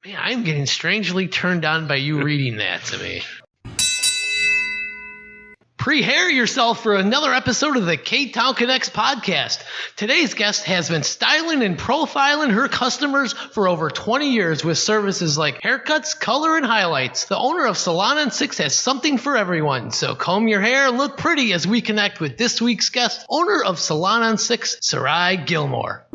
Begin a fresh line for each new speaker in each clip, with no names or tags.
Man, I'm getting strangely turned on by you reading that to me. Prepare yourself for another episode of the Ktown Connects podcast. Today's guest has been styling and profiling her customers for over 20 years with services like haircuts, color, and highlights. The owner of Salon on 6 has something for everyone, so comb your hair and look pretty as we connect with this week's guest, owner of Salon on 6, Sarai Gilmore.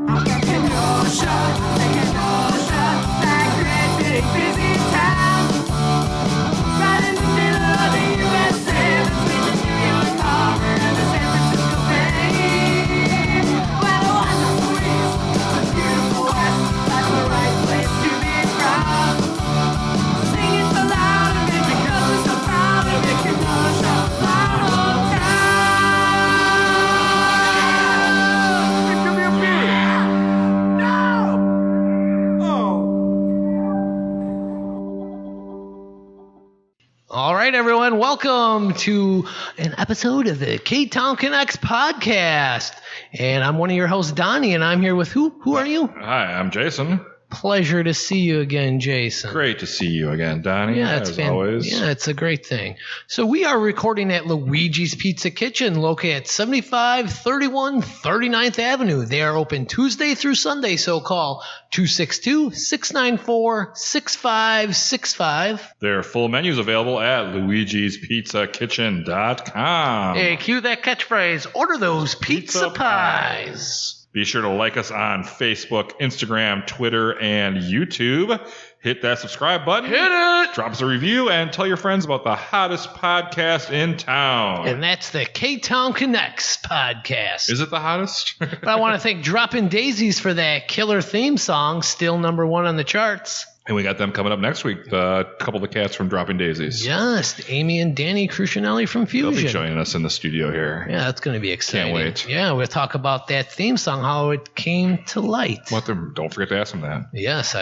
All right, everyone, welcome to an episode of the Ktown Connects podcast. And I'm one of your hosts, Donny, and I'm here with who? Who are you?
Hi, I'm Jason.
Pleasure to see you again, Jason.
Great to see you again, Donny, as always.
Yeah, it's a great thing. So we are recording at Luigi's Pizza Kitchen, located at 7531 39th Avenue. They are open Tuesday through Sunday, so call 262-694-6565.
Their full menu is available at luigispizzakitchen.com.
Hey, cue that catchphrase. Order those pizza pies.
Be sure to like us on Facebook, Instagram, Twitter, and YouTube. Hit that subscribe button.
Hit it!
Drop us a review and tell your friends about the hottest podcast in town.
And that's the Ktown Connects podcast.
Is it the hottest?
But I want to thank Dropping Daisies for that killer theme song, still number one on the charts.
And we got them coming up next week, a couple of the cats from Dropping Daisies.
Yes, Amy and Danny Crucianelli from Fusion.
They'll be joining us in the studio here.
Yeah, that's going to be exciting.
Can't wait.
Yeah, we'll talk about that theme song, how it came to light.
Don't forget to ask them that.
Yes,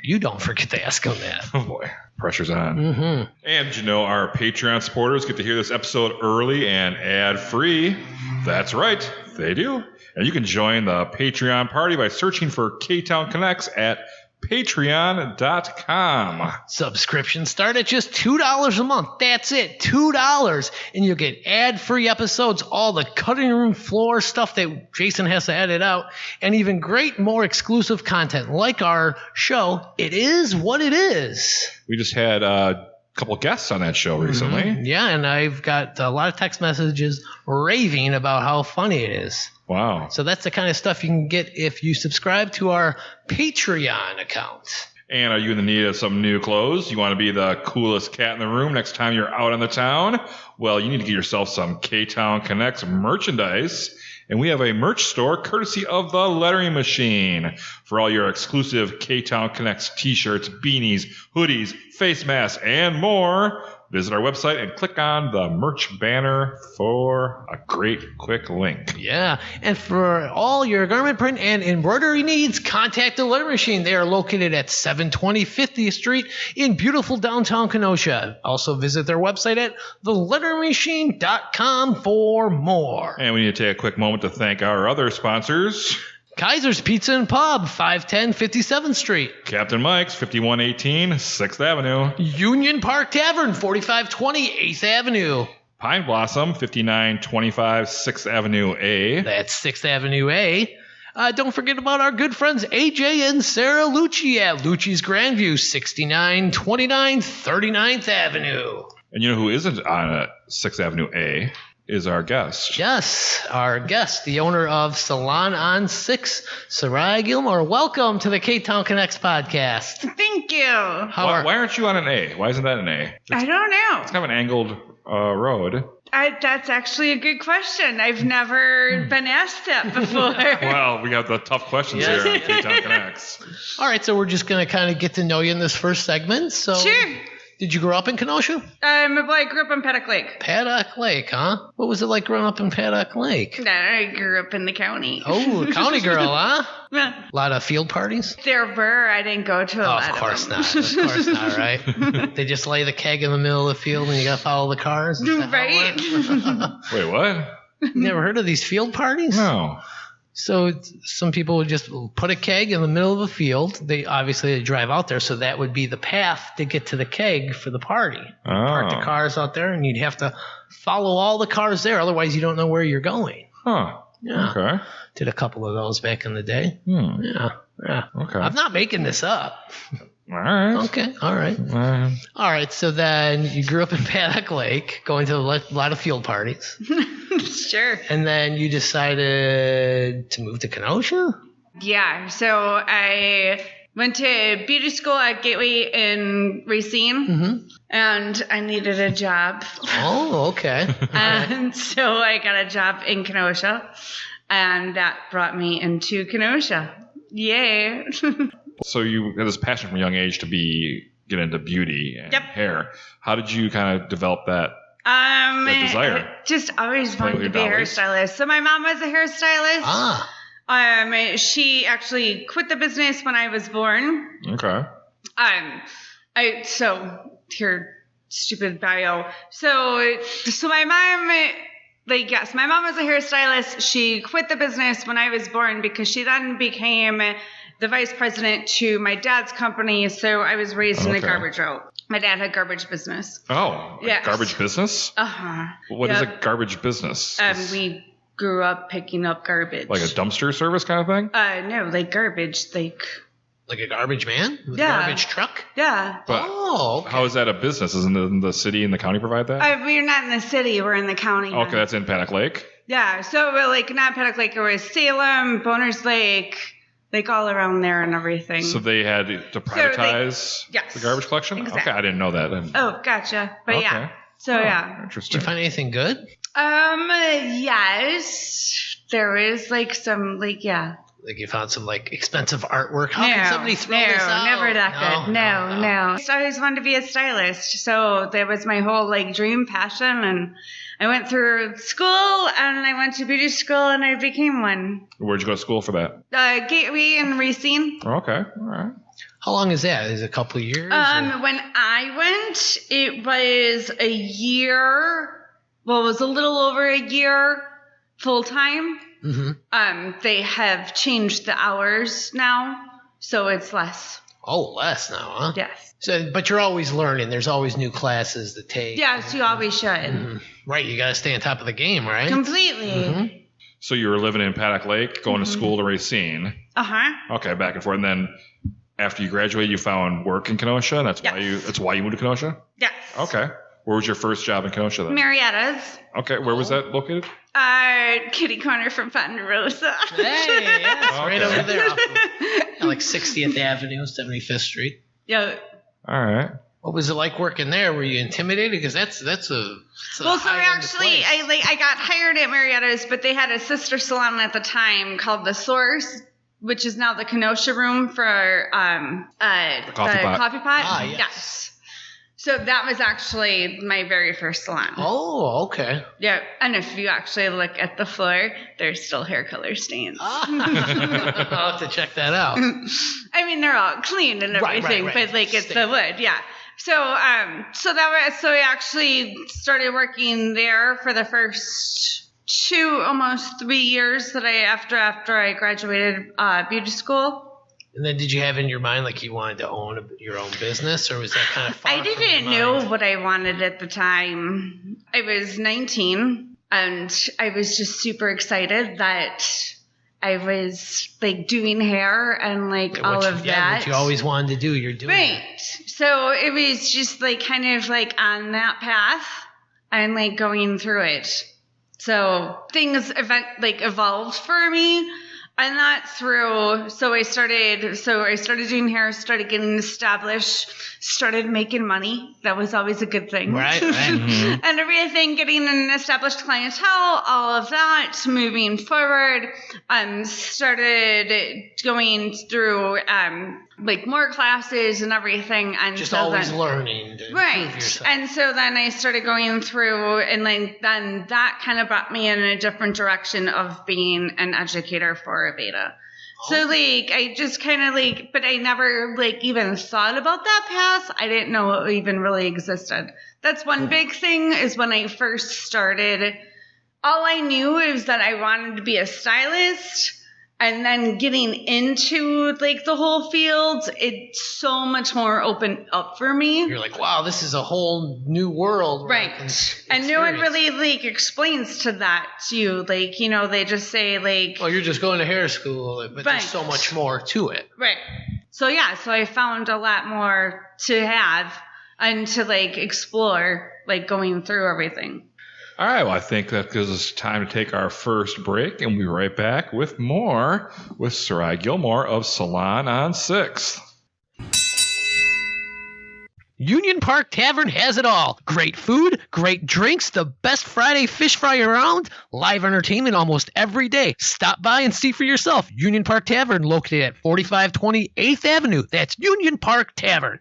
you don't forget to ask them that.
Oh, boy. Pressure's on.
Mm-hmm.
And you know, our Patreon supporters get to hear this episode early and ad-free. That's right, they do. And you can join the Patreon party by searching for Ktown Connects at patreon.com.
Subscriptions start at just $2 a month. That's it, $2. And you'll get ad-free episodes, all the cutting room floor stuff that Jason has to edit out, and even more exclusive content like our show, It Is What It Is.
We just had a couple guests on that show recently.
Mm-hmm. Yeah, and I've got a lot of text messages raving about how funny it is.
Wow.
So that's the kind of stuff you can get if you subscribe to our Patreon account.
And are you in the need of some new clothes? You want to be the coolest cat in the room next time you're out on the town? Well, you need to get yourself some Ktown Connects merchandise. And we have a merch store courtesy of the Lettering Machine for all your exclusive Ktown Connects t-shirts, beanies, hoodies, face masks, and more. Visit our website and click on the merch banner for a great quick link.
Yeah, and for all your garment print and embroidery needs, contact the Lettering Machine. They are located at 720 50th Street in beautiful downtown Kenosha. Also visit their website at theletteringmachine.com for more.
And we need to take a quick moment to thank our other sponsors.
Kaiser's Pizza and Pub, 510 57th Street.
Captain Mike's, 5118 6th Avenue.
Union Park Tavern, 4520 8th Avenue.
Pine Blossom, 5925 6th Avenue A.
That's 6th Avenue A. Don't forget about our good friends AJ and Sarah Lucci at Lucci's Grandview, 6929 39th Avenue.
And you know who isn't on 6th Avenue A? Is our guest.
Yes, our guest, the owner of Salon on 6, Sarai Gilmore. Welcome to the Ktown Connects podcast.
Thank you.
Why aren't you on an A? Why isn't that an A?
I don't know.
It's kind of an angled road.
That's actually a good question. I've never been asked that before.
Well, we got the tough questions here on Ktown Connects.
All right, so we're just going to kind of get to know you in this first segment. So,
sure.
Did you grow up in Kenosha?
I grew up in Paddock Lake.
Paddock Lake, huh? What was it like growing up in Paddock Lake?
I grew up in the county.
Oh, county girl, huh?
Yeah.
A lot of field parties?
There were. I didn't go to a lot of them.
Of course not. Of course not, right? They just lay the keg in the middle of the field and you got to follow the cars?
Right.
Wait, what?
You never heard of these field parties?
No.
So some people would just put a keg in the middle of a field. They obviously drive out there, so that would be the path to get to the keg for the party. Park the cars out there, and you'd have to follow all the cars there. Otherwise, you don't know where you're going.
Huh.
Yeah.
Okay.
Did a couple of those back in the day. Yeah.
Okay.
I'm not making this up.
All right.
Okay. All right. All right. So then you grew up in Paddock Lake, going to a lot of field parties.
Sure.
And then you decided to move to Kenosha?
Yeah. So I went to beauty school at Gateway in Racine, and I needed a job.
Oh, okay.
And so I got a job in Kenosha, and that brought me into Kenosha. Yay.
So you had this passion from a young age to get into beauty and hair. How did you kind of develop that desire?
I just always wanted to be a
dollars?
hairstylist. So my mom was a hairstylist. She actually quit the business when I was born.
Okay.
Here, stupid bio. So my mom, my mom was a hairstylist. She quit the business when I was born because she then became the vice president to my dad's company. So I was raised in a garbage route. My dad had garbage business.
Oh,
yes.
Garbage business?
Uh-huh.
What is a garbage business?
We grew up picking up garbage.
Like a dumpster service kind of thing?
No, like garbage, like
a garbage man? With
Yeah.
a garbage truck?
Yeah.
But
okay.
how is that a business? Isn't the city and the county provide that?
We're not in the city. We're in the county.
Okay, that's in Paddock Lake.
Yeah. So not Paddock Lake. It was Salem, Boners Lake, all around there and everything.
So they had to privatize the garbage collection?
Exactly.
Okay, I didn't know that.
Oh, gotcha. But yeah. So yeah.
Interesting.
Did you find anything good?
Yes. There is some
Like you found some expensive artwork. How can somebody throw this out?
Never that good. No. So I always wanted to be a stylist. So that was my whole dream passion. And I went through school and I went to beauty school and I became one.
Where'd you go to school for that?
Gateway in Racine.
Okay. All right.
How long is that? Is it a couple of years?
When I went, it was a year. Well, it was a little over a year full time. They have changed the hours now, so it's less.
Oh, less now, huh?
Yes.
So, but you're always learning. There's always new classes to take.
Yes, you always should.
Right, you got to stay on top of the game, right?
Completely.
So you were living in Paddock Lake, going to school to Racine.
Uh-huh.
Okay, back and forth. And then after you graduated, you found work in Kenosha. That's why you moved to Kenosha?
Yes.
Okay. Where was your first job in Kenosha then?
Marietta's.
Okay, where was that located?
Kitty corner from Ponderosa.
Hey, yeah, it's right over there off of, 60th Avenue, 75th Street.
Yeah.
All right.
What was it like working there? Were you intimidated? Because that's a
well, so actually, I got hired at Marietta's, but they had a sister salon at the time called The Source, which is now the Kenosha room for the coffee pot.
Ah, yes.
So that was actually my very first salon.
Oh, okay.
Yeah, and if you actually look at the floor, there's still hair color stains.
I'll have to check that out.
I mean, they're all clean and everything,
right.
but it's the wood, yeah. So I actually started working there for the first almost 3 years that after I graduated beauty school.
And then did you have in your mind you wanted to own your own business, or was that kind of far
I didn't know what I wanted at the time. I was 19 and I was just super excited that I was doing hair and all of that.
What you always wanted to do, you're doing.
Right. So it was just on that path and going through it. So things evolved for me. And that through, so I started doing hair, started getting established, started making money. That was always a good thing.
Right.
And everything, getting an established clientele, all of that, moving forward, started going through, more classes and everything. And
just
so
always learning to improve yourself. And
so then I started going through, and then that kind of brought me in a different direction of being an educator for Aveda. So I just kind of but I never even thought about that path. I didn't know it even really existed. That's one big thing is when I first started, all I knew is that I wanted to be a stylist. And then getting into like the whole field, it's so much more open up for me.
You're like, wow, this is a whole new world.
Right. And no one really like explains to that to you. Like, you know, they just say like,
well, you're just going to hair school, but there's so much more to it.
Right. So yeah, so I found a lot more to have and to like explore, like going through everything.
All right, well, I think that gives us time to take our first break, and we'll be right back with more with Sarai Gilmore of Salon on 6th.
Union Park Tavern has it all. Great food, great drinks, the best Friday fish fry around, live entertainment almost every day. Stop by and see for yourself. Union Park Tavern, located at 4520 8th Avenue. That's Union Park Tavern.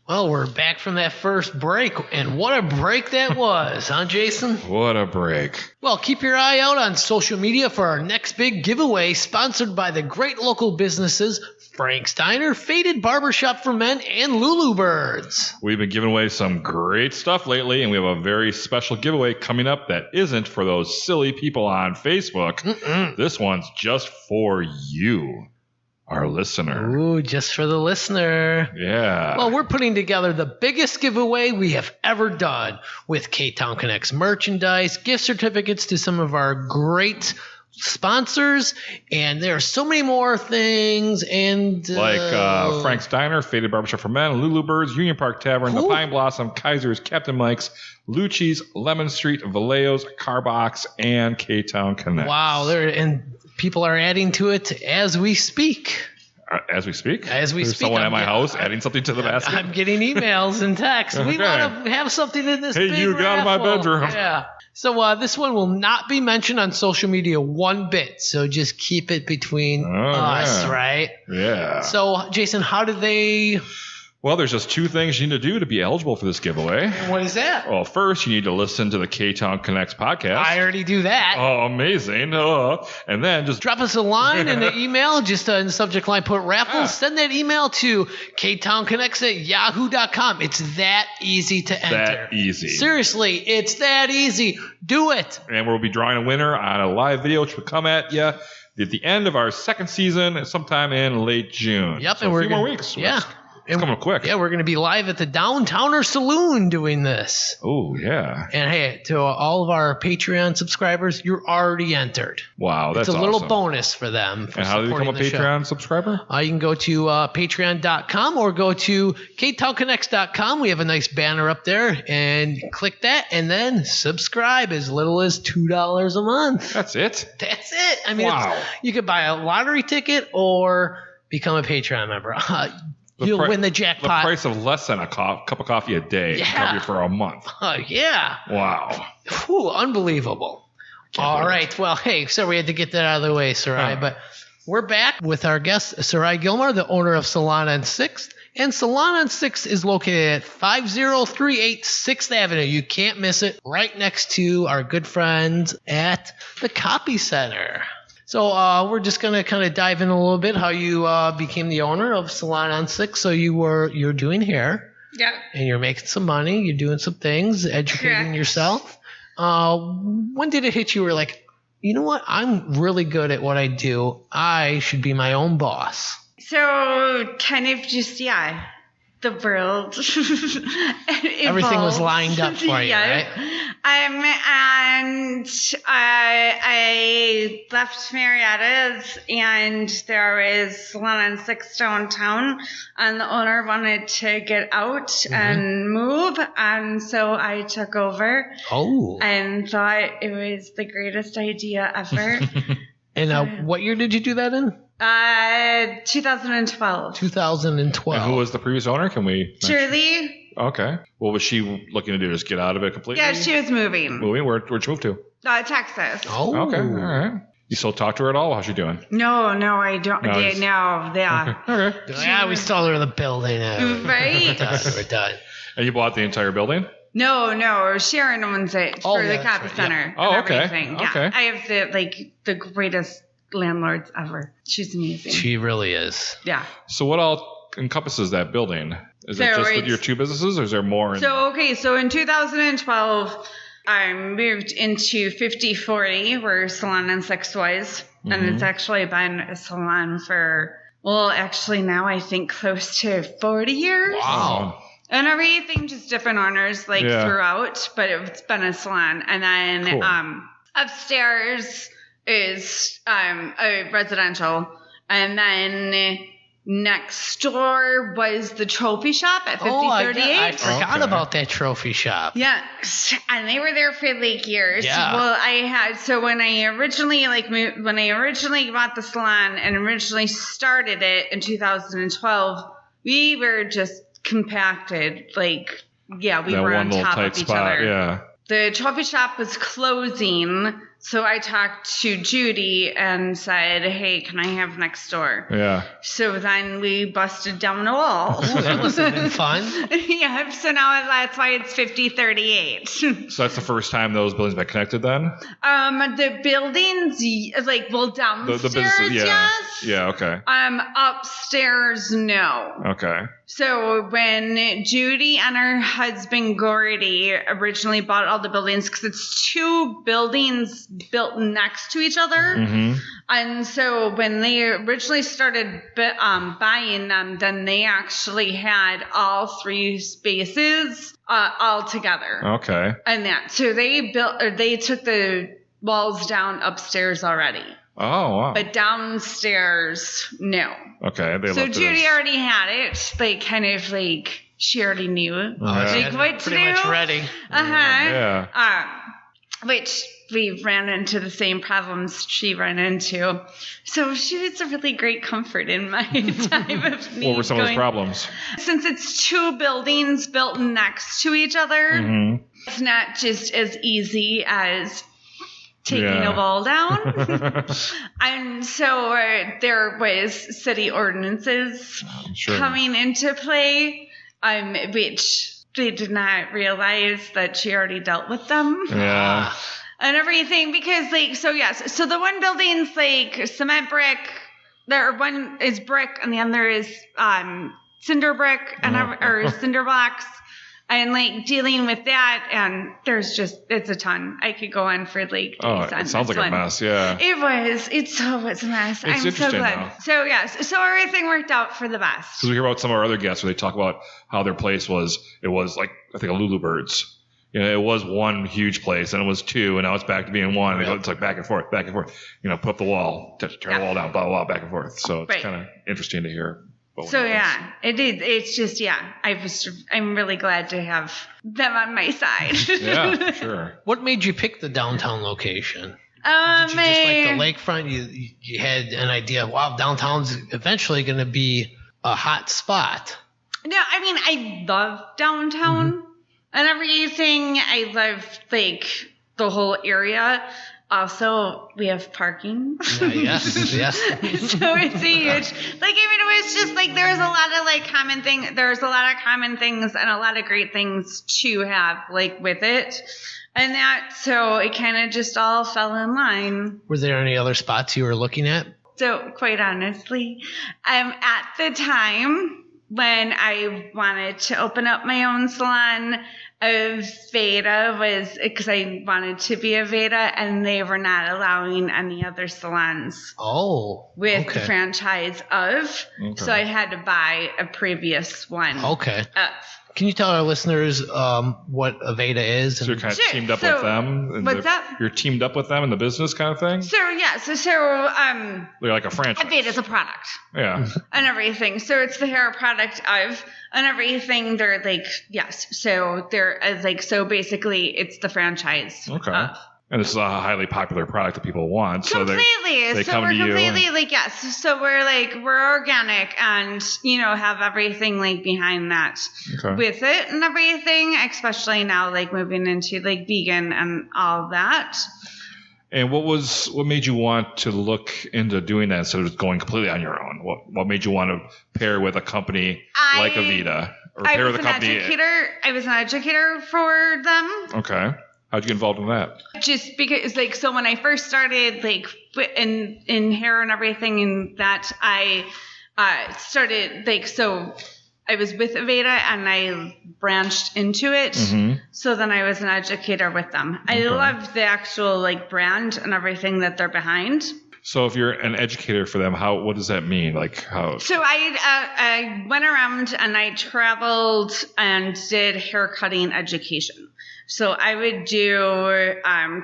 Well, we're back from that first break, and what a break that was, huh, Jason?
What a break.
Well, keep your eye out on social media for our next big giveaway, sponsored by the great local businesses Frank's Diner, Faded Barbershop for Men, and Lulu Birds.
We've been giving away some great stuff lately, and we have a very special giveaway coming up that isn't for those silly people on Facebook. This one's just for you, our listener.
Ooh, just for the listener.
Yeah.
Well, we're putting together the biggest giveaway we have ever done with Ktown Connects merchandise, gift certificates to some of our great sponsors, and there are so many more things. And
like Frank's Diner, Faded Barbershop for Men, Lulu Birds, Union Park Tavern, The Pine Blossom, Kaiser's, Captain Mike's, Lucci's, Lemon Street, Vallejo's, Carbox, and Ktown Connects.
Wow, and people are adding to it as we speak.
As we speak?
As we
There's
speak.
someone at my house adding something to the basket?
I'm getting emails and texts. We
Okay.
want to have something in this big
Hey, you, get out of my
raffle.
bedroom.
Yeah. So this one will not be mentioned on social media one bit. So just keep it between us,
yeah.
right?
Yeah.
So, Jason, how did they...
Well, there's just two things you need to do to be eligible for this giveaway.
What is that?
Well, first, you need to listen to the Ktown Connects podcast.
I already do that.
Oh, amazing. And then just
Drop us a line in the email, just in the subject line, put raffles. Send that email to ktownconnects@yahoo.com. It's that easy to enter.
that easy.
Seriously, it's that easy. Do it.
And we'll be drawing a winner on a live video, which will come at you at the end of our second season, sometime in late June.
Yep,
so
and
a
we're
few more weeks.
Yeah.
It's coming quick.
Yeah, we're going to be live at the Downtowner Saloon doing this.
Oh, yeah.
And hey, to all of our Patreon subscribers, you're already entered.
Wow, that's
It's a little
awesome.
bonus for them. For
And how do they become a Patreon subscriber?
You can go to patreon.com or go to ktownconnects.com. We have a nice banner up there, and click that, and then subscribe as little as $2 a month.
That's it?
That's it. I mean,
Wow.
you could buy a lottery ticket or become a Patreon member. You'll win the jackpot.
The price of less than a cup of coffee a day
Yeah.
cover you for a month.
Yeah.
Wow.
Whew, unbelievable. All right. Well, hey, so we had to get that out of the way, Sarai.
Huh.
But we're back with our guest, Sarai Gilmore, the owner of Salon on 6th. And Salon on 6th is located at 5038 6th Avenue. You can't miss it. Right next to our good friends at the Copy Center. So we're just going to kind of dive in a little bit how you became the owner of Salon on 6th. So you're doing hair.
Yeah.
And you're making some money. You're doing some things, educating
Correct.
yourself. When did it hit you? Were like, you know what? I'm really good at what I do. I should be my own boss.
So kind of just, the world.
Everything was lined up for you, right?
And I left Marietta's, and there was Salon on 6th downtown, and the owner wanted to get out and move, and so I took over.
Oh.
And thought it was the greatest idea ever.
And what year did you do that in?
2012.
2012.
And who was the previous owner? Can we?
Shirley?
Okay. What was she looking to do? Just get out of it completely?
Yeah, she was moving.
Moving? Where'd she move to?
Texas.
Oh.
Okay. All right. You still talk to her at all? How's she doing?
No, I don't.
No, it's-
Yeah.
Okay.
Yeah, we stole her the building.
Right?
We're done.
And you bought the entire building?
No, Sharon owns it
Oh,
for the
yeah, that's
Copy
right,
Center.
yeah. Oh,
and
okay.
everything. Yeah.
Okay.
I have the greatest landlords ever. She's amazing.
She really is.
Yeah.
So what all encompasses that building? Is it
So
just
it's-
your two businesses, or is there more?
So in 2012, I moved into 5040 where Salon and Sixth was. And it's actually been a salon for, well, actually now I think close to 40 years.
Wow.
And everything, just different owners throughout, but it's been a salon. And then upstairs is a residential. And then next door was the trophy shop at 5038.
I forgot about that trophy shop.
Yeah, and they were there for years.
Yeah.
Well, so when I originally bought the salon and originally started it in 2012, we were just compacted. We were on top of each other.
Yeah.
The trophy shop was closing, so I talked to Judy and said, hey, can I have next door?
Yeah.
So then we busted down the wall.
Ooh, that must have been fun.
Yeah, so now that's why it's 5038.
So that's the first time those buildings got connected then?
The buildings, downstairs,
the business,
yes.
Yeah, okay.
Upstairs, no.
Okay.
So when Judy and her husband Gordy originally bought all the buildings, because it's two buildings built next to each other, and so when they originally started buying them, then they actually had all three spaces all together.
Okay.
And so they took the walls down upstairs already.
Oh, wow.
But downstairs, no.
Okay.
So Judy already had it. She already knew what to
pretty
do.
much ready.
Yeah.
Which we ran into the same problems she ran into. So she was a really great comfort in my time of need.
What were some of those problems?
Since it's two buildings built next to each other, it's not just as easy as taking a wall down. And so there was city ordinances coming into play, which they did not realize that she already dealt with them.
Yeah.
And everything, because so the one building's cement brick, one is brick and the other is cinder brick or cinder blocks. And dealing with that, and it's a ton. I could go on for days.
It sounds like a mess, yeah.
It so was a mess. I'm so glad.
Though.
So everything worked out for the best.
Because we hear about some of our other guests where they talk about how their place was I think a Lulu Birds. It was one huge place, and it was two, and now it's back to being one. And it's back and forth. Put up the wall, turn the wall down, blah, blah, blah, back and forth. So it's kind of interesting to hear.
So it is. It's just I'm really glad to have them on my side.
Yeah, for sure.
What made you pick the downtown location? Did you just like the lakefront? You had an idea. Wow, downtown's eventually going to be a hot spot.
No, I mean I love downtown and everything. I love the whole area. Also, we have parking.
Yes.
So it's huge. It was just there's a lot of common thing. There's a lot of common things and a lot of great things to have with it, and so it kind of just all fell in line.
Were there any other spots you were looking at?
So quite honestly, at the time when I wanted to open up my own salon, Aveda was because I wanted to be Aveda, and they were not allowing any other salons with the franchise of. Okay. So I had to buy a previous one.
Okay. Can you tell our listeners what Aveda is?
So you're kind of teamed up with them?
What's that?
You're teamed up with them in the business kind of thing?
They're
like a franchise.
Aveda's a product.
Yeah.
And everything. So it's the hair product of, and everything. They're so they're so basically it's the franchise.
Okay. And this is a highly popular product that people want.
Completely.
So they come to you.
Yes. So we're organic and, have everything behind that with it and everything, especially now moving into vegan and all that.
And what made you want to look into doing that instead of going completely on your own? What made you want to pair with a company like Aveda?
I was an educator for them.
Okay. How'd you get involved in that?
Just because, so when I first started, in hair and everything, and that I started, I was with Aveda and I branched into it. So then I was an educator with them. I love the actual like brand and everything that they're behind.
So if you're an educator for them, what does that mean? Like how?
So I went around and I traveled and did haircutting education. So I would do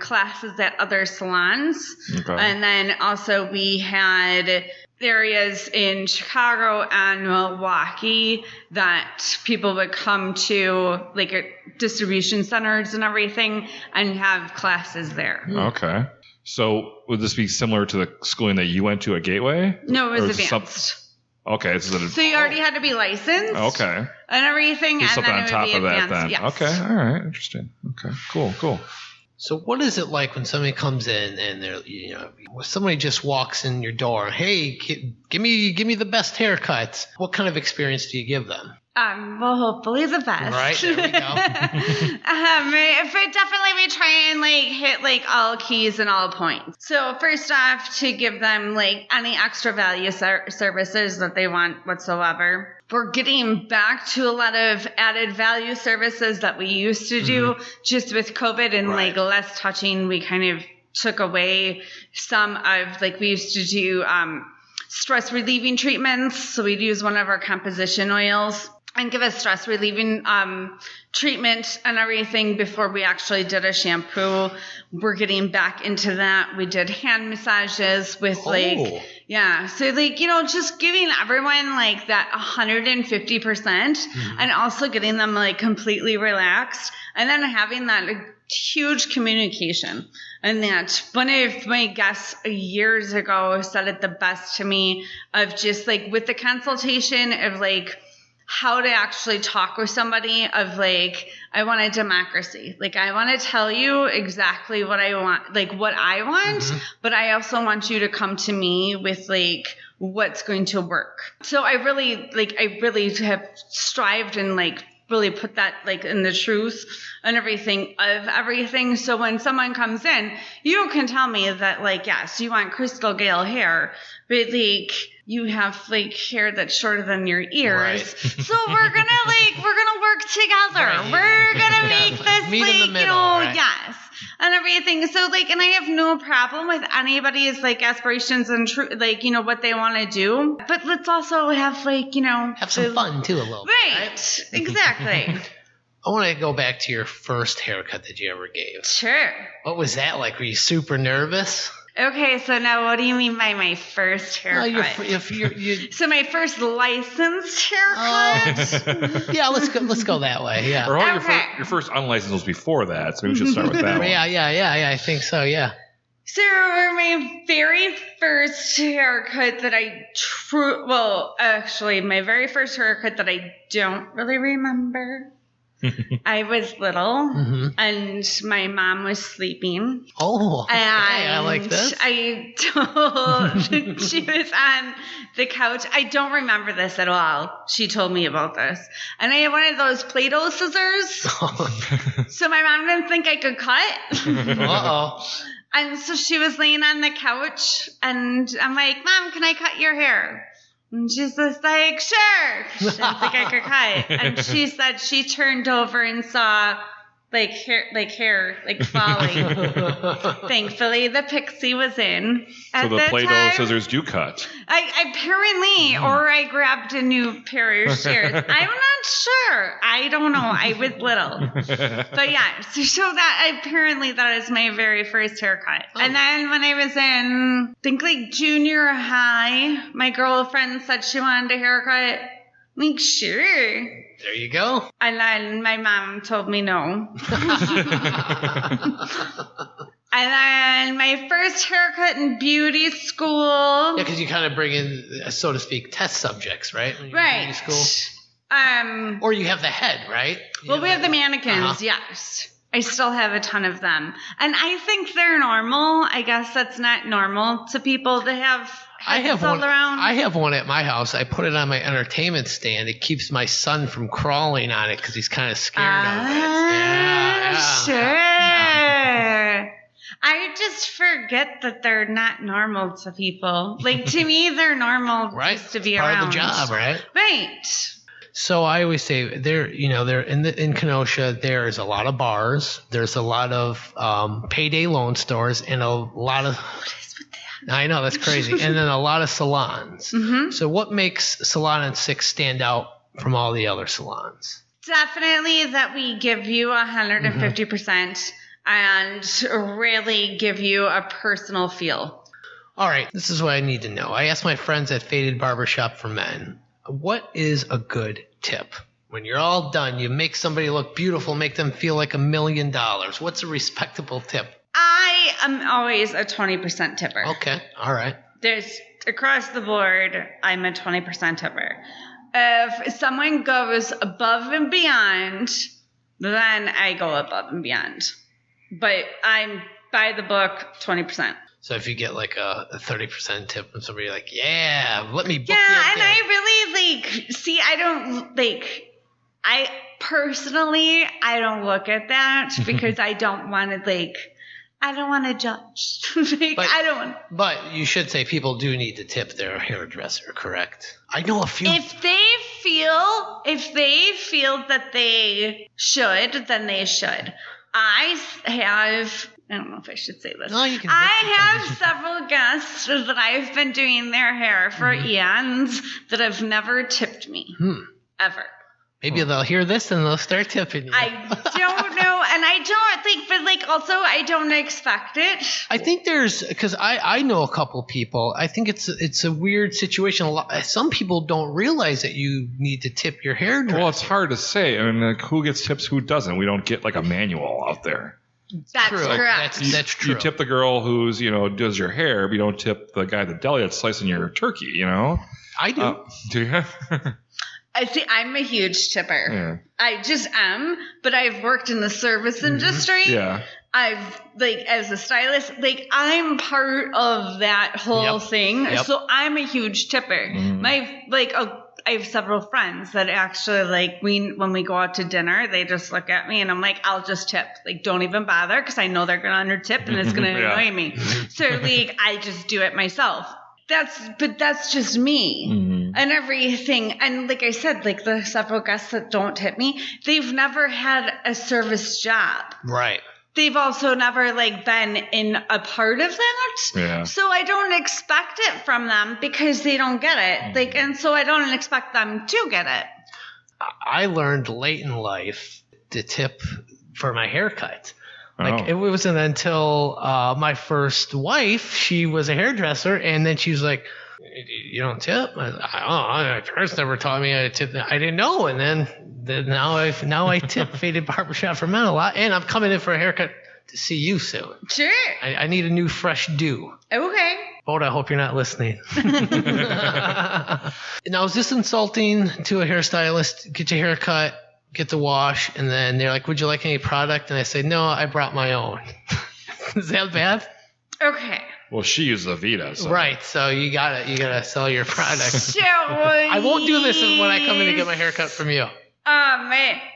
classes at other salons. And then also we had areas in Chicago and Milwaukee that people would come to, like at distribution centers and everything, and have classes there.
Okay. So would this be similar to the schooling that you went to at Gateway?
No, it was advanced.
Okay.
So you already had to be licensed.
Okay.
And everything.
There's
and
something
then
on
it
top
would be
of that
advanced.
then.
Yes.
Okay. All right. Interesting. Okay. Cool.
So what is it like when somebody comes in and they're, somebody just walks in your door? Hey, give me the best haircuts. What kind of experience do you give them?
Well, hopefully the best.
Right, there we go.
But definitely we try and like hit like all keys and all points. So first off, to give them like any extra value services that they want whatsoever. We're getting back to a lot of added value services that we used to do just with COVID and like less touching. We kind of took away some of like we used to do stress relieving treatments. So we'd use one of our composition oils and give a stress relieving treatment and everything before we actually did a shampoo. We're getting back into that. We did hand massages with so like, just giving everyone like that 150% and also getting them like completely relaxed and then having that huge communication. And that one of my guests years ago said it the best to me of just like with the consultation of like, how to actually talk with somebody of like, I want a democracy. Like, I want to tell you exactly what I want, like what I want, but I also want you to come to me with like, what's going to work. So I really have strived and like really put that like in the truth and everything of everything. So when someone comes in, you can tell me that like, yes, you want crystal gale hair, but like, you have like hair that's shorter than your ears. Right. So we're gonna work together. Right. We're gonna make this
meet
like,
in the middle, right?
yes. And everything. So like, and I have no problem with anybody's like aspirations and like, what they want to do. But let's also have like,
have some fun too a little bit.
Right. Exactly.
I want to go back to your first haircut that you ever gave.
Sure.
What was that like? Were you super nervous?
Okay, so now what do you mean by my first haircut? So my first licensed haircut?
Yeah, let's go that way. Yeah.
Or your first unlicensed was before that, so we should start with that one.
Yeah, I think so, yeah.
So my very first haircut that my very first haircut that I don't really remember. I was little, and my mom was sleeping.
Oh, okay. I like this.
I told she was on the couch. I don't remember this at all. She told me about this. And I had one of those Play-Doh scissors. So my mom didn't think I could cut.
Uh-oh.
And so she was laying on the couch, and I'm like, Mom, can I cut your hair? And she's just like, sure. She didn't think I could cut. And she said she turned over and saw hair falling. Thankfully, the pixie was in.
So the Play-Doh scissors do cut.
I apparently, or I grabbed a new pair of shears. I'm not sure. I don't know. I was little. But yeah, so that is my very first haircut. Oh. And then when I was in, I think like junior high, my girlfriend said she wanted a haircut. I'm like, sure.
There you go.
And then my mom told me no. And then my first haircut in beauty school.
Yeah, because you kind of bring in, so to speak, test subjects, right? When you're
right.
in beauty school. Or you have the head, right?
We have the mannequins, yes. I still have a ton of them. And I think they're normal. I guess that's not normal to people to have heads all around.
I have one at my house. I put it on my entertainment stand. It keeps my son from crawling on it because he's kind of scared of it. Yeah.
Sure. Yeah. I just forget that they're not normal to people. Like, to me, they're normal
right?
just to be
part
around.
Part of the job, right?
Right.
So I always say there in Kenosha, there's a lot of bars, there's a lot of payday loan stores, and a lot of. I know, that's crazy. And then a lot of salons.
Mm-hmm.
So what makes Salon and Six stand out from all the other salons?
Definitely that we give you 150% and really give you a personal feel.
All right, this is what I need to know. I asked my friends at Faded Barbershop for Men, what is a good tip? When you're all done, you make somebody look beautiful, make them feel like $1 million. What's a respectable tip?
I am always a 20% tipper.
Okay, all right.
There's across the board, I'm a 20% tipper. If someone goes above and beyond, then I go above and beyond. But I'm by the book 20%.
So if you get like a 30% tip from somebody, like, yeah, let me book you.
Yeah, and I really I personally, I don't look at that because I don't want to I don't want to judge.
But you should say people do need to tip their hairdresser, correct? I know a few.
If they feel that they should, then they should. I don't know if I should say this.
No, you can.
I have several guests that I've been doing their hair for eons that have never tipped me. Ever.
Maybe they'll hear this and they'll start tipping you.
I don't know. And I don't think, but also I don't expect it.
I think because I know a couple people. I think it's a weird situation. Some people don't realize that you need to tip your hairdresser.
Well, it's hard to say. I mean, who gets tips, who doesn't? We don't get a manual out there.
That's
true.
correct.
That's true.
You tip the girl who's, does your hair, but you don't tip the guy at the deli that's slicing your turkey,
I do.
Do you?
I see. I'm a huge tipper.
Yeah.
I just am, but I've worked in the service industry.
Yeah.
I've as a stylist, I'm part of that whole thing.
Yep.
So I'm a huge tipper. I have several friends that actually when we go out to dinner, they just look at me and I'm like, I'll just tip. Don't even bother because I know they're gonna under tip and it's gonna annoy me. So I just do it myself. That's just me and everything. And like I said, the several guests that don't tip me, they've never had a service job.
Right.
They've also never been in a part of that.
Yeah.
So I don't expect it from them because they don't get it. And so I don't expect them to get it.
I learned late in life to tip for my haircut. It wasn't until my first wife, she was a hairdresser, and then she was like, you don't tip? My parents never taught me how to tip. I didn't know, and then now I tip Faded Barbershop for Men a lot, and I'm coming in for a haircut to see you soon.
Sure.
I need a new fresh do.
Okay.
Boda, I hope you're not listening. Now, is this insulting to a hairstylist? Get your hair cut, get the wash, and then they're like, would you like any product? And I say, no, I brought my own. Is that bad?
Okay.
Well, she uses Aveda. So.
Right, so you gotta sell your product.
So
I won't do this when I come in to get my hair cut from you.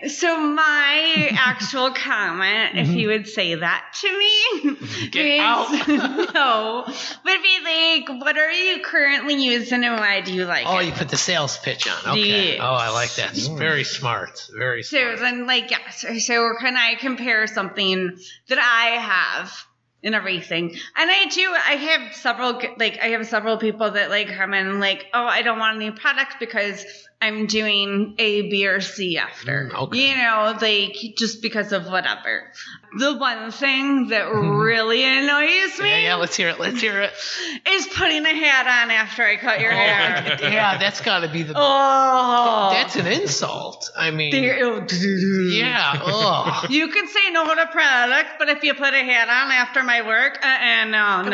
So my actual comment, if you would say that to me,
Get out.
No, would be what are you currently using and why do you like it?
Oh, you put the sales pitch on. Okay.
Yes.
Oh, I like that. It's very smart. Very smart.
So then, so can I compare something that I have and everything? And I have several people that come in and oh, I don't want any products because I'm doing A, B, or C after.
Okay.
Just because of whatever. The one thing that really annoys me.
Yeah, let's hear it.
Is putting a hat on after I cut your hair.
Yeah, that's got to be the.
Oh.
That's an insult. I mean. Yeah. Oh.
You can say no to product, but if you put a hat on after my work, no.
I'm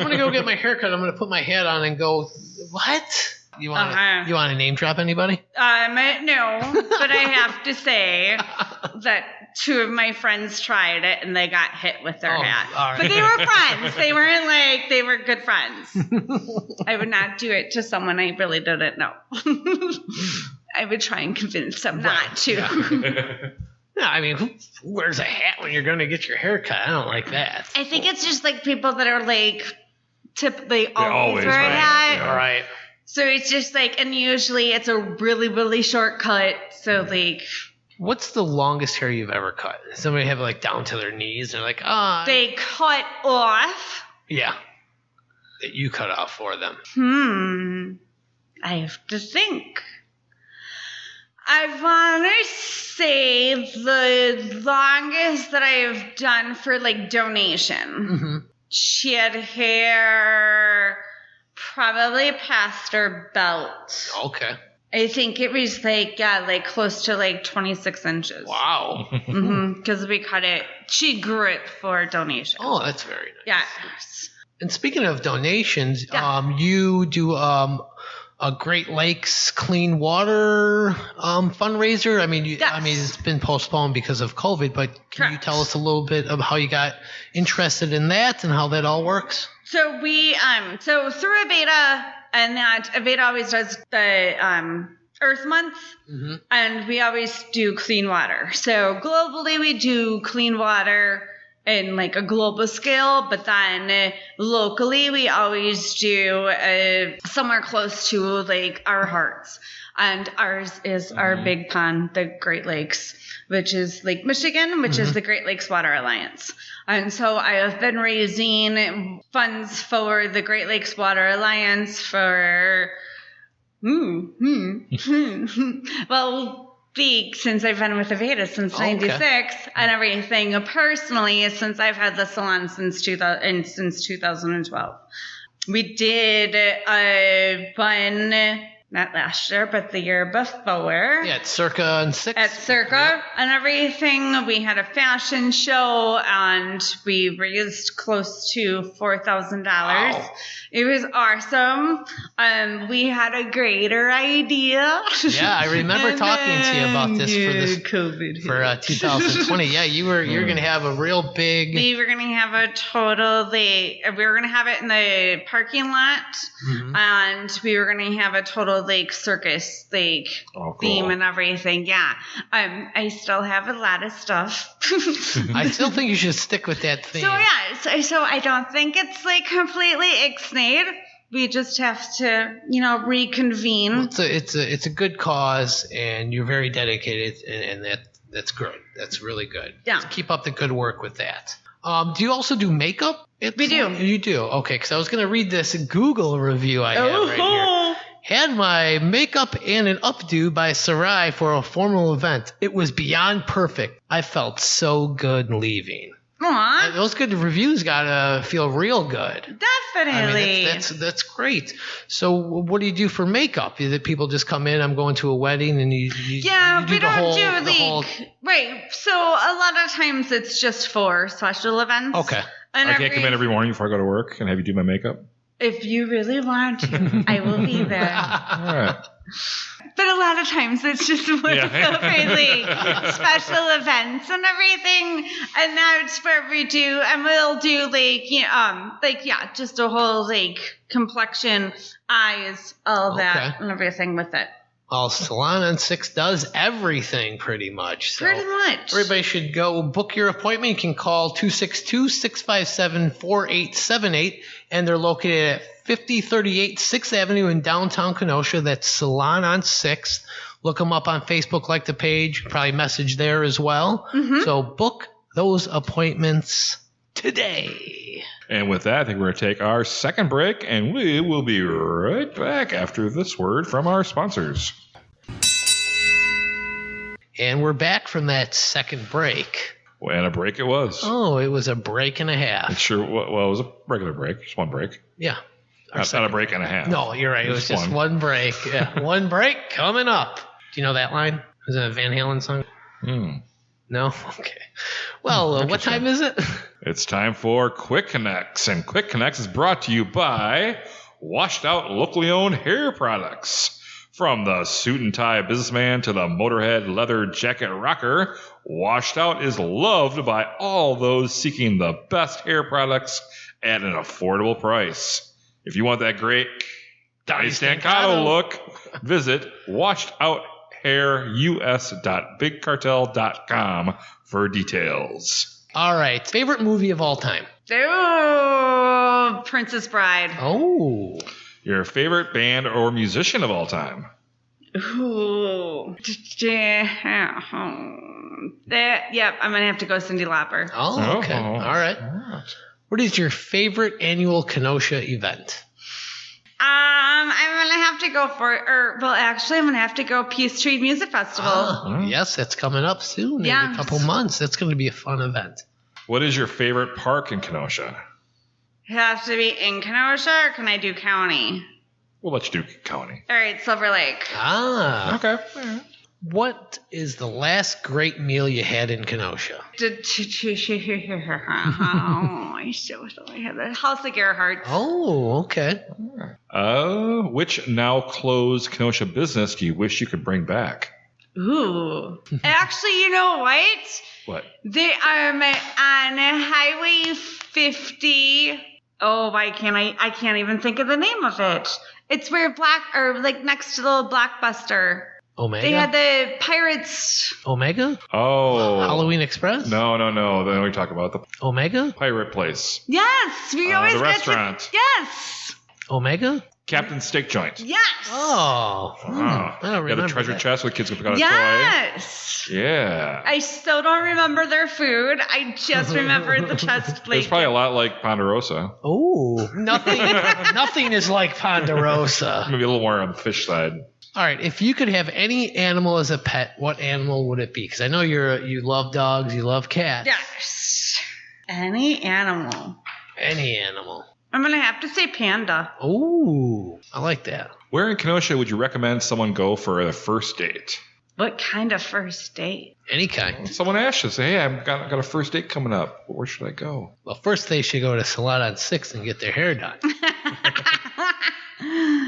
gonna go get my hair cut. I'm gonna put my hat on and go. What? You want to name drop anybody?
No, but I have to say that two of my friends tried it and they got hit with their hat. Right. But they were friends. They weren't they were good friends. I would not do it to someone I really didn't know. I would try and convince them not to.
Yeah. No, I mean, who wears a hat when you're going to get your hair cut? I don't like that.
I think it's just people that are always wear a
right.
hat.
All right.
So it's just like, and usually it's a really, really short cut. So like,
what's the longest hair you've ever cut? Somebody have like down to their knees and they're like,
they cut off.
Yeah. That you cut off for them.
I have to think. I want to say the longest that I have done for like donation.
Mm-hmm.
She had hair probably past her belt.
Okay.
I think it was like, like close to like 26 inches.
Wow.
Because we cut it. She grew it for donation.
Oh, that's very nice.
Yes.
And speaking of donations,
Yeah.
you do a Great Lakes clean water fundraiser. I mean, it's been postponed because of COVID, but can you tell us a little bit of how you got interested in that and how that all works?
So we so through Aveda, and that Aveda always does the Earth Month, and we always do clean water. So globally, we do clean water in like a global scale, but then locally we always do somewhere close to like our hearts, and ours is our big pond, the Great Lakes, which is Lake Michigan, which is the Great Lakes Water Alliance. And so I have been raising funds for the Great Lakes Water Alliance for since I've been with Aveda since 96 and everything personally since I've had the salon since 2012. We did one, not last year, but the year before.
Yeah, at Circa and Six.
At Circa and everything. We had a fashion show and we raised close to $4,000.
Wow.
It was awesome. We had a greater idea.
Yeah, I remember talking to you about this
COVID
for 2020. Yeah, you're going to have a real big.
We were going to have we were going to have it in the parking lot, and we were going to have a total like circus theme and everything. Yeah. I still have a lot of stuff.
I still think you should stick with that theme.
So yeah, so I don't think it's like completely ixnayed. We just have to, reconvene.
Well, it's a good cause, and you're very dedicated, and that's good. That's really good.
Yeah.
So keep up the good work with that. Do you also do makeup?
We do.
You do? Okay, because I was going to read this Google review I have right here. Had my makeup and an updo by Sarai for a formal event. It was beyond perfect. I felt so good leaving.
Aww.
Those good reviews gotta feel real good.
Definitely.
I mean, that's great. So what do you do for makeup? Is it people just come in, I'm going to a wedding, and you do
we
the whole...
Right. So a lot of times it's just for special events.
Okay.
And
I can't come in every morning before I go to work and have you do my makeup?
If you really want to, I will be there.
All right.
But a lot of times it's just for like special events and everything, and that's where we do, and we'll do just a whole complexion, eyes, all that, and everything with it.
Well, Salon on 6 does everything pretty much. So
pretty much.
Everybody should go book your appointment. You can call 262-657-4878, and they're located at 5038 6th Avenue in downtown Kenosha. That's Salon on 6th. Look them up on Facebook, like the page, probably message there as well. So book those appointments today.
And with that, I think we're going to take our second break, and we will be right back after this word from our sponsors.
And we're back from that second break.
Well, and a break it was.
Oh, it was a break and a half.
Sure. Well, it was a regular break. Just one break.
Yeah.
Not a break and a half.
No, you're right. It was just one break. Yeah, one break coming up. Do you know that line? Is it a Van Halen song? No? Okay. Well, what time is it?
It's time for Quick Connects. And Quick Connects is brought to you by Washed Out Locally Owned Hair Products. From the suit and tie businessman to the Motorhead leather jacket rocker, Washed Out is loved by all those seeking the best hair products at an affordable price. If you want that great Donny Stancato look, visit washedouthairs.bigcartel.com for details.
All right. Favorite movie of all time?
Oh, Princess Bride.
Oh.
Your favorite band or musician of all time?
Ooh. Yep, I'm going to have to go Cyndi Lauper.
Oh, okay. All right. What is your favorite annual Kenosha event?
I'm going to have to go I'm going to have to go Peace Tree Music Festival.
Yes, that's coming up soon. In a couple months. That's going to be a fun event.
What is your favorite park in Kenosha?
It has to be in Kenosha, or can I do county?
We'll let you do county.
All right, Silver Lake.
Okay.
What is the last great meal you had in Kenosha?
I still have the House of Gerhardt's.
Oh, okay.
Which now closed Kenosha business do you wish you could bring back?
Ooh. Actually, you know what?
What?
They on Highway 50. Oh, why can't I can't even think of the name of it. It's where next to the little Blockbuster.
Omega?
They had the Pirates.
Omega?
Oh.
Halloween Express?
No. Then we talk about the
Omega?
Pirate Place.
Yes. We always
the
get
restaurant.
Yes.
Omega?
Captain's Steak Joint.
Yes.
Oh. I don't remember.
The treasure chest where kids would pick out a
Yes.
toy. Yeah.
I still don't remember their food. I just remember the chest plate.
It's probably a lot like Ponderosa.
Oh. Nothing is like Ponderosa.
Maybe a little more on the fish side.
All right. If you could have any animal as a pet, what animal would it be? Because I know you love dogs, you love cats.
Yes. Any animal.
Any animal.
I'm going to have to say panda.
Oh, I like that.
Where in Kenosha would you recommend someone go for a first date?
What kind of first date?
Any kind.
Someone asked you, say, hey, I've got a first date coming up. Where should I go?
Well, first they should go to Salon on 6th and get their hair done.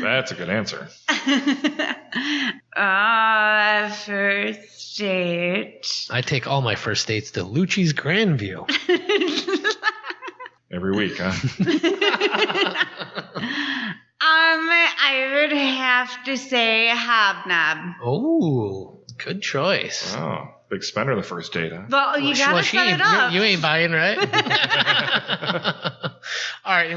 That's a good answer.
First date.
I take all my first dates to Lucci's Grandview.
Every week, huh?
I would have to say hobnob.
Oh, good choice.
Oh, big spender the first date, huh?
Well, you gotta set it up.
You ain't buying, right? All right.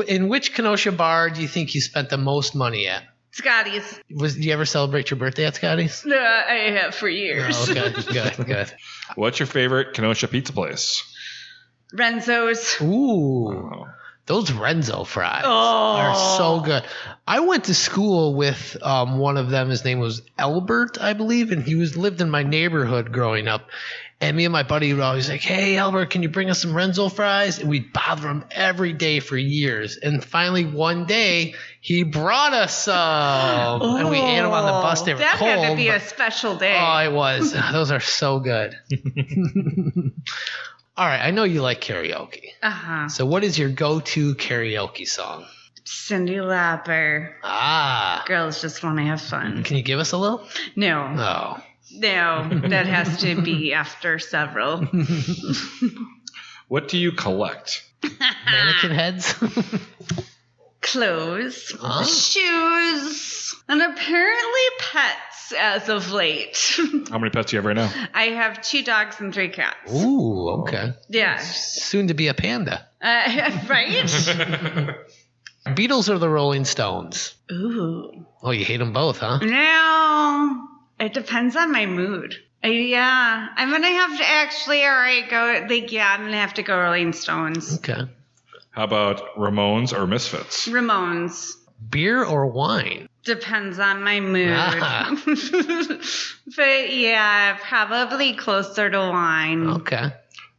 In which Kenosha bar do you think you spent the most money at?
Scotty's.
Did you ever celebrate your birthday at Scotty's?
No, I have for years.
Oh, okay. Good.
What's your favorite Kenosha pizza place?
Renzo's.
Ooh.
Oh.
Those Renzo fries are so good. I went to school with one of them. His name was Albert, I believe, and he lived in my neighborhood growing up. And me and my buddy would always like, hey, Albert, can you bring us some Renzo fries? And we'd bother him every day for years. And finally, one day, he brought us some. And we ate them on the bus. They were
that
cold.
That had to be a special day.
Oh, it was. Those are so good. All right, I know you like karaoke.
Uh-huh.
So what is your go-to karaoke song?
Cyndi Lauper. Girls just want to have fun.
Can you give us a little?
No.
Oh.
No, that has to be after several.
What do you collect?
Mannequin heads?
Clothes, shoes, and apparently pets as of late.
How many pets do you have right now?
I have 2 dogs and 3 cats.
Ooh, okay.
Yeah.
Soon to be a panda.
Right?
Beatles or the Rolling Stones?
Ooh.
Oh, you hate them both, huh?
No. It depends on my mood. Yeah. I'm going to have to actually, I'm going to have to go Rolling Stones.
Okay.
How about Ramones or Misfits?
Ramones.
Beer or wine?
Depends on my mood. But yeah, probably closer to wine.
Okay.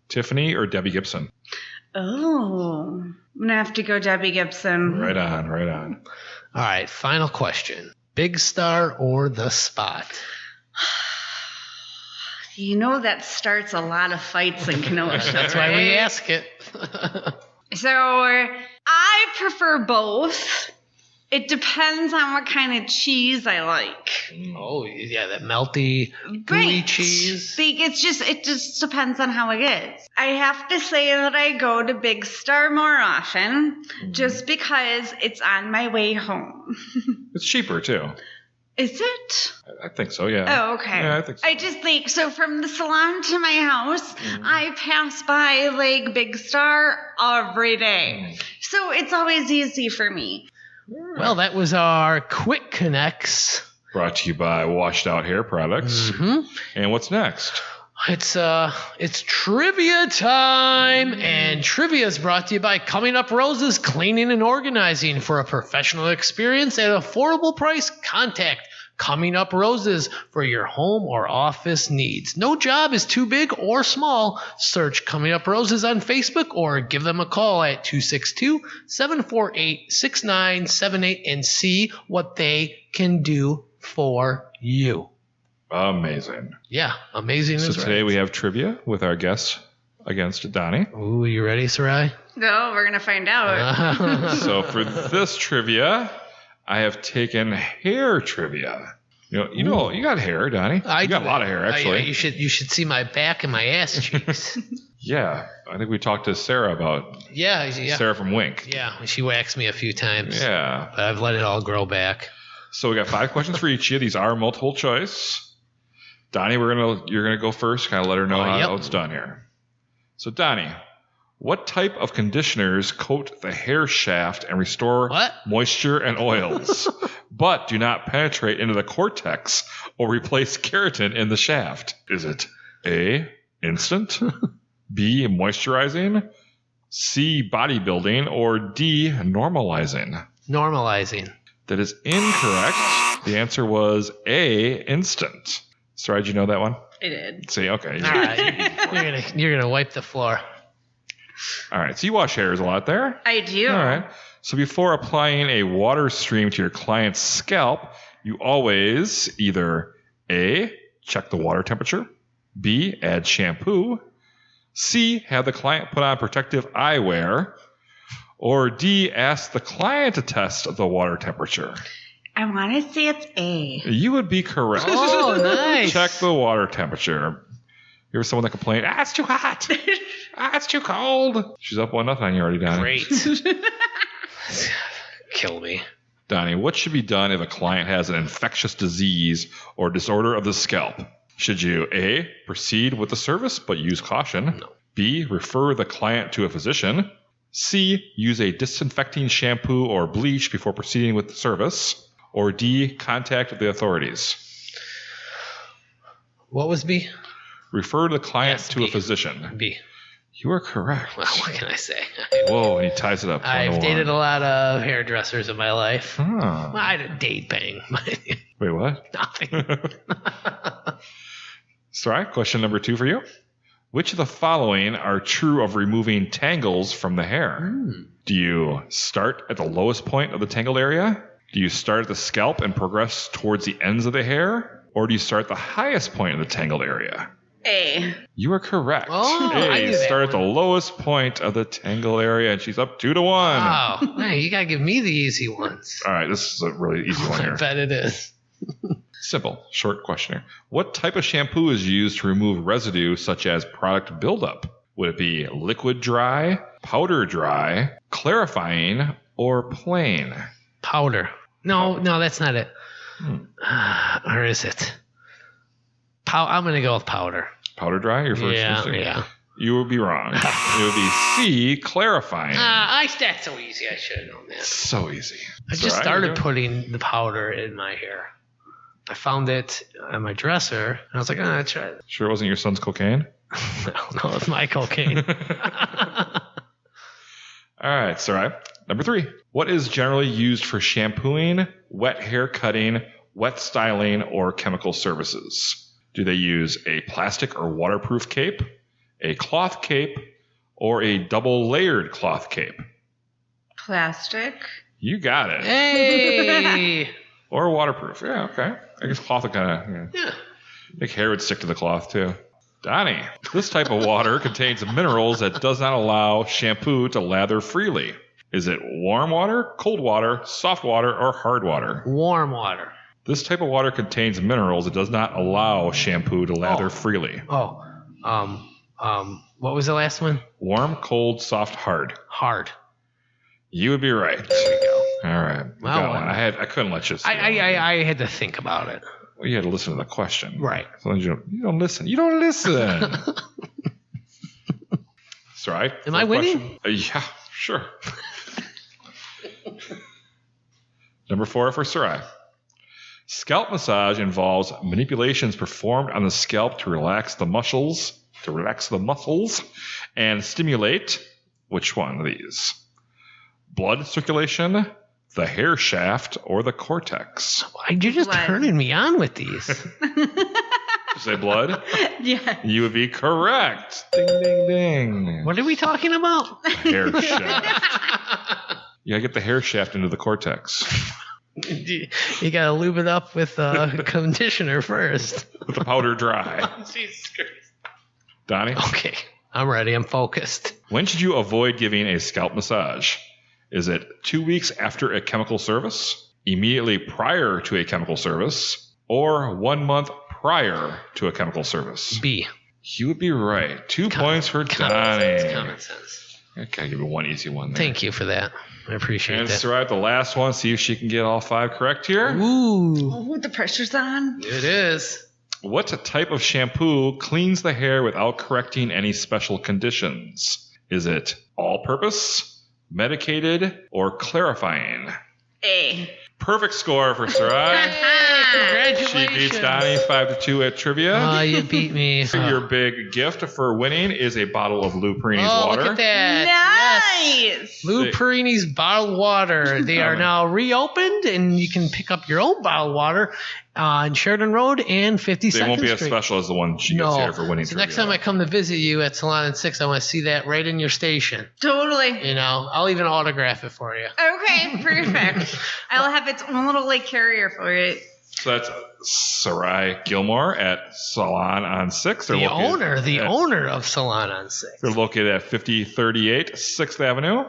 Tiffany or Debbie Gibson?
Oh, I'm going to have to go Debbie Gibson.
Right on.
All right, final question. Big Star or The Spot?
You know that starts a lot of fights in Kenosha.
That's why we ask it.
So I prefer both. It depends on what kind of cheese I like.
Oh, yeah, that melty, gooey cheese.
It just depends on how it is. I have to say that I go to Big Star more often just because it's on my way home.
It's cheaper, too.
Is it?
I think so, yeah.
Oh, okay.
Yeah, I think so.
I just think, so from the salon to my house, I pass by Big Star every day. So it's always easy for me.
Well, that was our Quick Connects.
Brought to you by Washed Out Hair Products.
Mm-hmm.
And what's next?
It's trivia time, and trivia is brought to you by Coming Up Roses Cleaning and Organizing. For a professional experience at an affordable price, contact Coming Up Roses for your home or office needs. No job is too big or small. Search Coming Up Roses on Facebook or give them a call at 262-748-6978 and see what they can do for you.
Amazing.
Yeah, amazing.
So today we have trivia with our guest against Donny.
Ooh, you ready, Sarai?
No, we're gonna find out.
So for this trivia, I have taken hair trivia. You know, you got hair, Donny. You got a lot of hair, actually.
You should see my back and my ass cheeks.
Yeah, I think we talked to Sarah about.
Yeah.
Sarah from Wink.
Yeah, she waxed me a few times.
Yeah,
but I've let it all grow back.
So we got 5 questions for each of you. These are multiple choice. Donny, you're gonna go first. Kind of let her know how it's done here. So Donny, what type of conditioners coat the hair shaft and restore moisture and oils, but do not penetrate into the cortex or replace keratin in the shaft? Is it A, instant, B, moisturizing, C, bodybuilding, or D, normalizing?
Normalizing.
That is incorrect. The answer was A, instant. Sorry, did you know that one?
I did.
See, okay.
All right. You're gonna wipe the floor.
All right. So you wash hairs a lot there?
I do.
All right. So before applying a water stream to your client's scalp, you always either A, check the water temperature, B, add shampoo, C, have the client put on protective eyewear, or D, ask the client to test the water temperature.
I want to say it's A.
You would be correct.
Oh, nice.
Check the water temperature. You ever someone that complained, it's too hot. It's too cold. She's up 1-0 on you already, Donny.
Great. Kill me.
Donny, what should be done if a client has an infectious disease or disorder of the scalp? Should you A, proceed with the service but use caution?
No.
B, refer the client to a physician? C, use a disinfecting shampoo or bleach before proceeding with the service? Or D, contact the authorities?
What was B?
Refer the client to
B.
a physician.
B.
You are correct.
Well, what can I say?
Whoa, and he ties it up.
I've dated a lot of hairdressers in my life.
Huh.
Well, I had a date bang.
Wait, what?
Nothing.
Sorry, question number 2 for you. Which of the following are true of removing tangles from the hair? Do you start at the lowest point of the tangled area? Do you start at the scalp and progress towards the ends of the hair? Or do you start at the highest point of the tangled area?
A.
You are correct.
Oh,
A,
I knew that
start at the
one.
lowest point of the tangled area, and she's up 2-1.
Wow. Man, you got to give me the easy ones.
All right, this is a really easy one
I
here.
bet it is.
Simple, short question here. What type of shampoo is used to remove residue such as product buildup? Would it be liquid dry, powder dry, clarifying, or plain?
Powder. No, that's not it. Or is it? I'm going to go with powder.
Powder dry, your first instinct?
Yeah.
You would be wrong. It would be C, clarifying.
That's so easy. I should have known that.
So easy.
I just started putting the powder in my hair. I found it on my dresser, and I was like, I'll try it.
Sure it wasn't your son's cocaine?
No, it's my cocaine.
All right, Sarai. Number 3. What is generally used for shampooing, wet hair cutting, wet styling, or chemical services? Do they use a plastic or waterproof cape, a cloth cape, or a double-layered cloth cape?
Plastic.
You got it.
Hey!
Or waterproof. Yeah, okay. I guess cloth would kind of...
Yeah.
I think hair would stick to the cloth, too. Donny, this type of water contains minerals that does not allow shampoo to lather freely. Is it warm water, cold water, soft water, or hard water?
Warm water.
This type of water contains minerals that does not allow shampoo to lather freely.
What was the last one?
Warm, cold, soft, hard.
Hard.
You would be right.
There we go.
All right.
Well,
Got one. I couldn't let you.
I had to think about it.
Well, you had to listen to the question.
Right.
Sometimes you don't listen. You don't listen. That's right.
Am I winning?
Yeah, sure. Number 4 for Sarai. Scalp massage involves manipulations performed on the scalp to relax the muscles, and stimulate, which one of these? Blood circulation, the hair shaft, or the cortex?
You're just
Blood.
turning me on with these.
Did you say blood?
Yeah.
You would be correct. Ding, ding, ding.
What are we talking about?
The hair shaft. You gotta get the hair shaft into the cortex.
You gotta lube it up with conditioner first.
With the powder dry.
Jesus Christ.
Donnie?
Okay, I'm ready. I'm focused.
When should you avoid giving a scalp massage? Is it 2 weeks after a chemical service, immediately prior to a chemical service, or 1 month prior to a chemical service?
B.
You would be right. 2 points for
Common
Donnie.
sense, common sense.
Okay, give you one easy one there.
Thank you for that. I appreciate
And
that.
Sarai, the last one. See if she can get all 5 correct here.
Ooh,
Oh, the pressure's on.
it is.
What type of shampoo cleans the hair without correcting any special conditions? Is it all-purpose, medicated, or clarifying?
A.
Perfect score for Sarai.
Hey,
She
congratulations.
beats Donnie 5-2 at trivia.
Oh, you beat me.
Your big gift for winning is a bottle of Lou Perini's
Oh,
water.
look at that. Yes.
Nice.
Lou Perini's bottled water. They are now reopened, and you can pick up your own bottled water on Sheridan Road and 52nd Street.
They won't be as special as the one she gets here for winning
So
trivia.
next time I come to visit you at Salon and 6, I want to see that right in your station.
Totally.
You know, I'll even autograph it for you.
Okay, perfect. I'll have its own little like carrier for it.
So that's Sarai Gilmore at Salon on 6.
The owner of Salon on 6.
They're located at 5038 6th Avenue.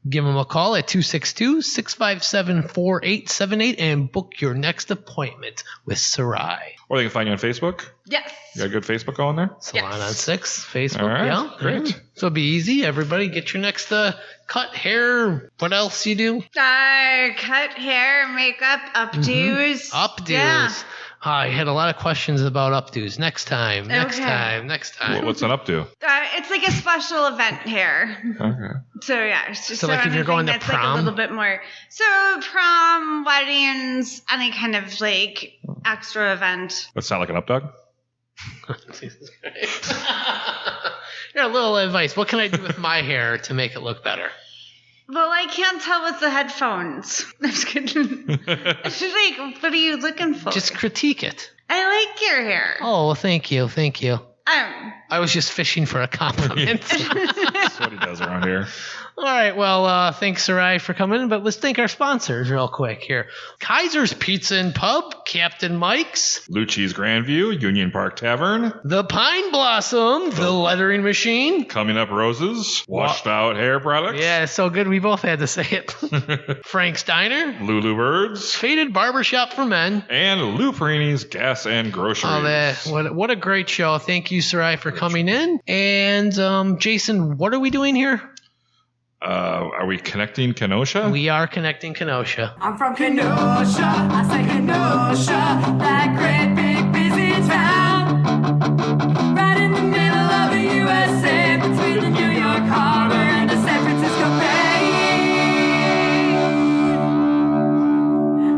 Give them a call at 262-657-4878 and book your next appointment with Sarai.
Or they can find you on Facebook.
Yes.
You got a good Facebook going there?
Salon
Yes.
on 6, Facebook.
All right,
Yeah,
great.
yeah. So it'll be easy. Everybody get your next cut, hair. What else you do?
Cut, hair, makeup, updos.
Updos.
Yeah.
I had a lot of questions about updos. Next time. Next
Okay.
time. Next time.
What's an updo?
It's like a special event hair.
Okay.
So yeah, it's just
So, like, if you're going to
anything that's like
prom?
a little bit more. So prom, weddings, any kind of like extra event.
That sound like an updog?
Jesus Christ. Here, a little advice. What can I do with my hair to make it look better?
Well, I can't tell with the headphones. I'm just kidding. It's just like, what are you looking for?
Just critique it.
I like your hair.
Oh, well, thank you. Thank you. I was just fishing for a compliment.
That's what he does around here.
All right. Well, thanks, Sarai, for coming in. But let's thank our sponsors real quick here. Kaiser's Pizza and Pub, Captain Mike's,
Lucci's Grandview, Union Park Tavern,
The Pine Blossom, The Lettering Machine.
Coming Up Roses, Washed Out Hair Products,
Yeah, it's so good we both had to say it. Frank's Diner,
Lulu Birds,
Faded Barbershop for Men.
and Lou Perini's Gas and Groceries.
Oh, what a great show. Thank you, Sarai, for coming in. And Jason, what are we doing here?
Are we connecting Kenosha?
We are connecting Kenosha.
I'm from Kenosha, I say Kenosha, that great big busy town. Right in the middle of the USA, between the New York Harbor and the San Francisco Bay.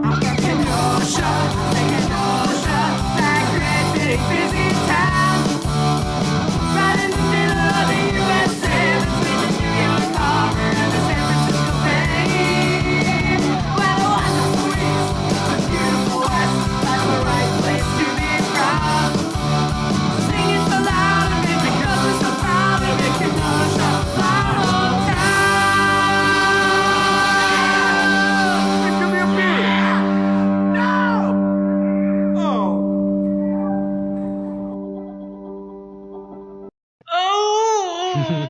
I'm from Kenosha, I say Kenosha, that great big busy town. Right in the middle of the USA, between the New York Harbor and the San Francisco Bay. Where the wonderful east, the beautiful west, that's the right place to be from. Sing it so loud of it because we're so proud of it, Kenosha, our hometown. Give me a beer. No! Oh.